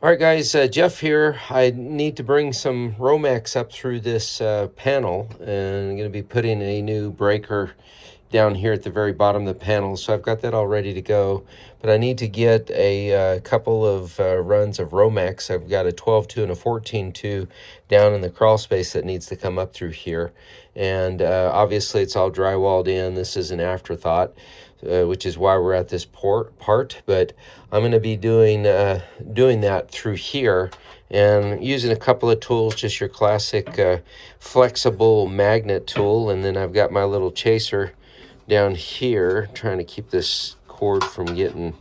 All right, guys, Jeff here. I need to bring some Romex up through this panel, and I'm going to be putting a new breaker down here at the very bottom of the panel. So I've got that all ready to go, but I need to get a couple of runs of Romex. I've got a 12-2 and a 14-2 down in the crawl space that needs to come up through here. And obviously it's all drywalled in. This is an afterthought. Which is why we're at this part, but I'm going to be doing that through here and using a couple of tools, just your classic flexible magnet tool, and then I've got my little chaser down here trying to keep this cord from getting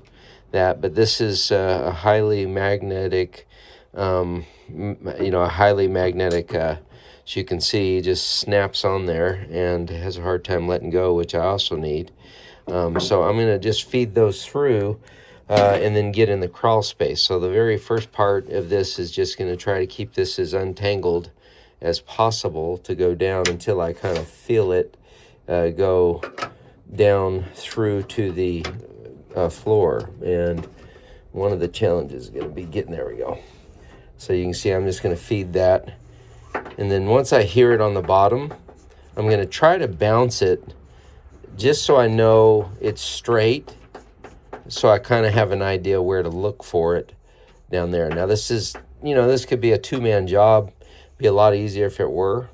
that. But this is a highly magnetic, a highly magnetic. As you can see, it just snaps on there and has a hard time letting go, which I also need. So I'm going to just feed those through and then get in the crawl space. So the very first part of this is just going to try to keep this as untangled as possible to go down until I kind of feel it go down through to the floor. And one of the challenges is going to be getting, there we go. So you can see I'm just going to feed that. And then once I hear it on the bottom, I'm going to try to bounce it just so I know it's straight, so I kind of have an idea where to look for it down there. Now this is, this could be a two-man job, be a lot easier if it were,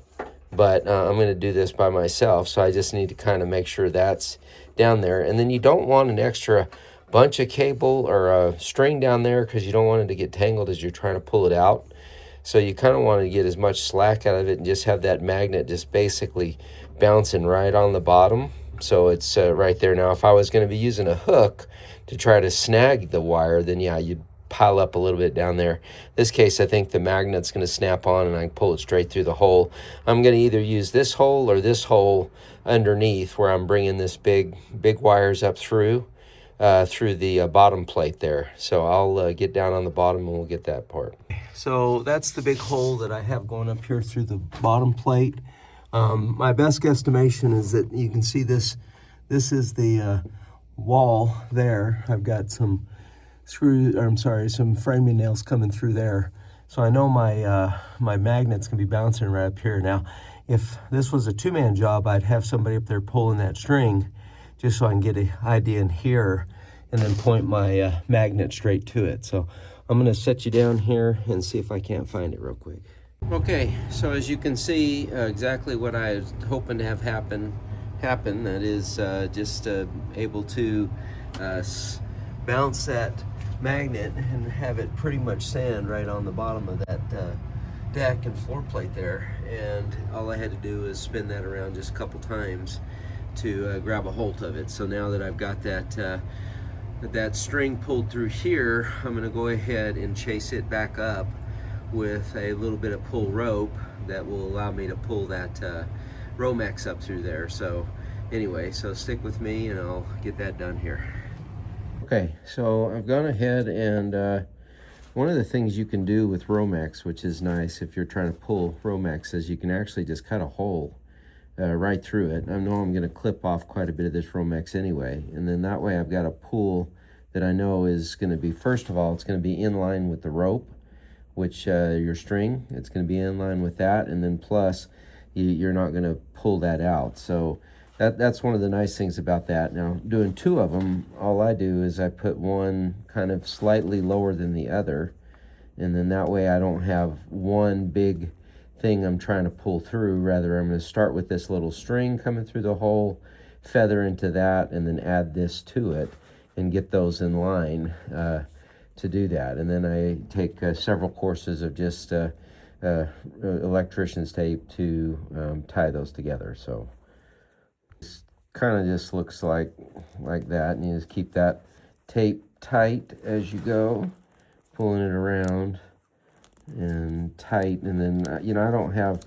but I'm going to do this by myself, so I just need to kind of make sure that's down there. And then you don't want an extra bunch of cable or a string down there because you don't want it to get tangled as you're trying to pull it out. So you kind of want to get as much slack out of it and just have that magnet just basically bouncing right on the bottom. So it's right there. Now, if I was going to be using a hook to try to snag the wire, then yeah, you'd pile up a little bit down there. In this case, I think the magnet's going to snap on and I can pull it straight through the hole. I'm going to either use this hole or this hole underneath where I'm bringing this big wires up through the bottom plate there. So I'll get down on the bottom and we'll get that part. So that's the big hole that I have going up here through the bottom plate. My best guesstimation is that you can see this is the wall there. I've got some some framing nails coming through there. So I know my magnet's gonna be bouncing right up here. Now, if this was a two-man job, I'd have somebody up there pulling that string just so I can get an idea in here and then point my magnet straight to it. So I'm gonna set you down here and see if I can't find it real quick. Okay, so as you can see, exactly what I was hoping to have happen. That is just able to bounce that magnet and have it pretty much sand right on the bottom of that deck and floor plate there. And all I had to do is spin that around just a couple times to grab a hold of it. So now that I've got that string pulled through here, I'm going to go ahead and chase it back up with a little bit of pull rope that will allow me to pull that Romex up through there. So anyway, so stick with me and I'll get that done here. Okay, so I've gone ahead and one of the things you can do with Romex, which is nice if you're trying to pull Romex, is you can actually just cut a hole right through it. I know I'm going to clip off quite a bit of this Romex anyway, and then that way I've got a pull that I know is going to be, first of all, it's going to be in line with the rope, which your string, it's going to be in line with that, and then plus you're not going to pull that out. So that's one of the nice things about that. Now, doing two of them, all I do is I put one kind of slightly lower than the other, and then that way I don't have one big thing I'm trying to pull through. Rather, I'm going to start with this little string coming through the hole, feather into that, and then add this to it and get those in line to do that. And then I take several courses of just electrician's tape to tie those together. So it kind of just looks like that, and you just keep that tape tight as you go, pulling it around and tight. And then I don't have,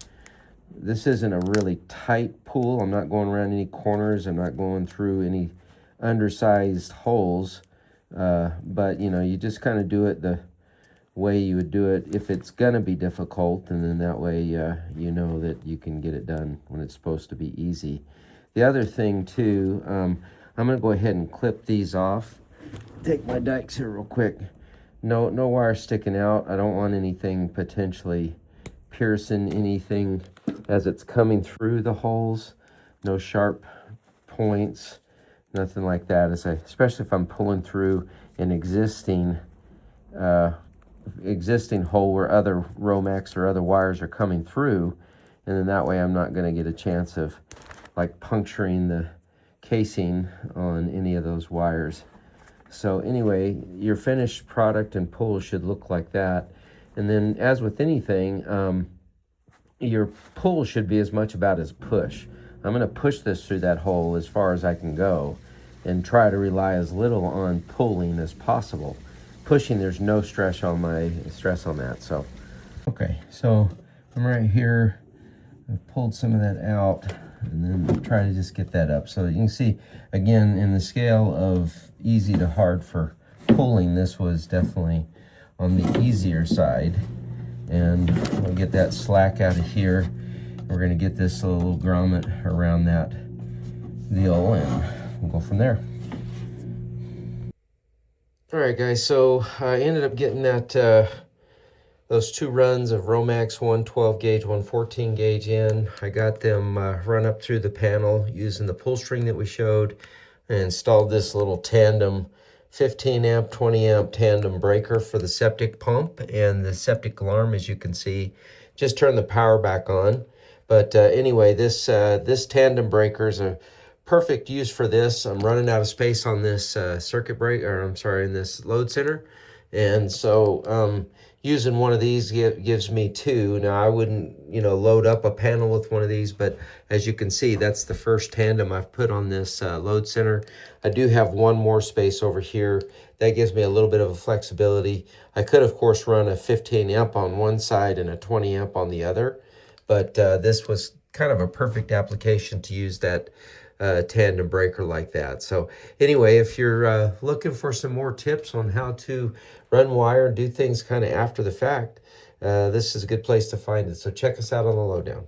this isn't a really tight pull. I'm not going around any corners, I'm not going through any undersized holes. But you just kind of do it the way you would do it if it's gonna be difficult, and then that way you know that you can get it done when it's supposed to be easy. The other thing too, I'm gonna go ahead and clip these off. Take my dikes here real quick. no wire sticking out. I don't want anything potentially piercing anything as it's coming through the holes. No sharp points, nothing like that. Especially if I'm pulling through an existing hole where other Romex or other wires are coming through, and then that way I'm not going to get a chance of like puncturing the casing on any of those wires. So anyway, your finished product and pull should look like that. And then, as with anything, your pull should be as much about as push. I'm going to push this through that hole as far as I can go and try to rely as little on pulling as possible. Pushing, there's no stress on that. So okay, so I'm right here. I've pulled some of that out and then try to just get that up. So you can see, again, in the scale of easy to hard for pulling, this was definitely on the easier side. And we'll get that slack out of here. We're going to get this little grommet around that deal, and we'll go from there. All right, guys, so I ended up getting that those two runs of Romex, one 12 gauge, one 14 gauge in. I got them run up through the panel using the pull string that we showed, and installed this little Tandem 15 amp, 20 amp tandem breaker for the septic pump and the septic alarm. As you can see, just turn the power back on. But anyway, this tandem breaker is a perfect use for this. I'm running out of space on this circuit breaker, or I'm sorry, in this load center. And so using one of these gives me two. Now, I wouldn't, load up a panel with one of these, but as you can see, that's the first tandem I've put on this load center. I do have one more space over here. That gives me a little bit of a flexibility. I could, of course, run a 15 amp on one side and a 20 amp on the other, but this was kind of a perfect application to use that tandem breaker like that. So anyway, if you're looking for some more tips on how to run wire and do things kind of after the fact, this is a good place to find it. So check us out on the lowdown.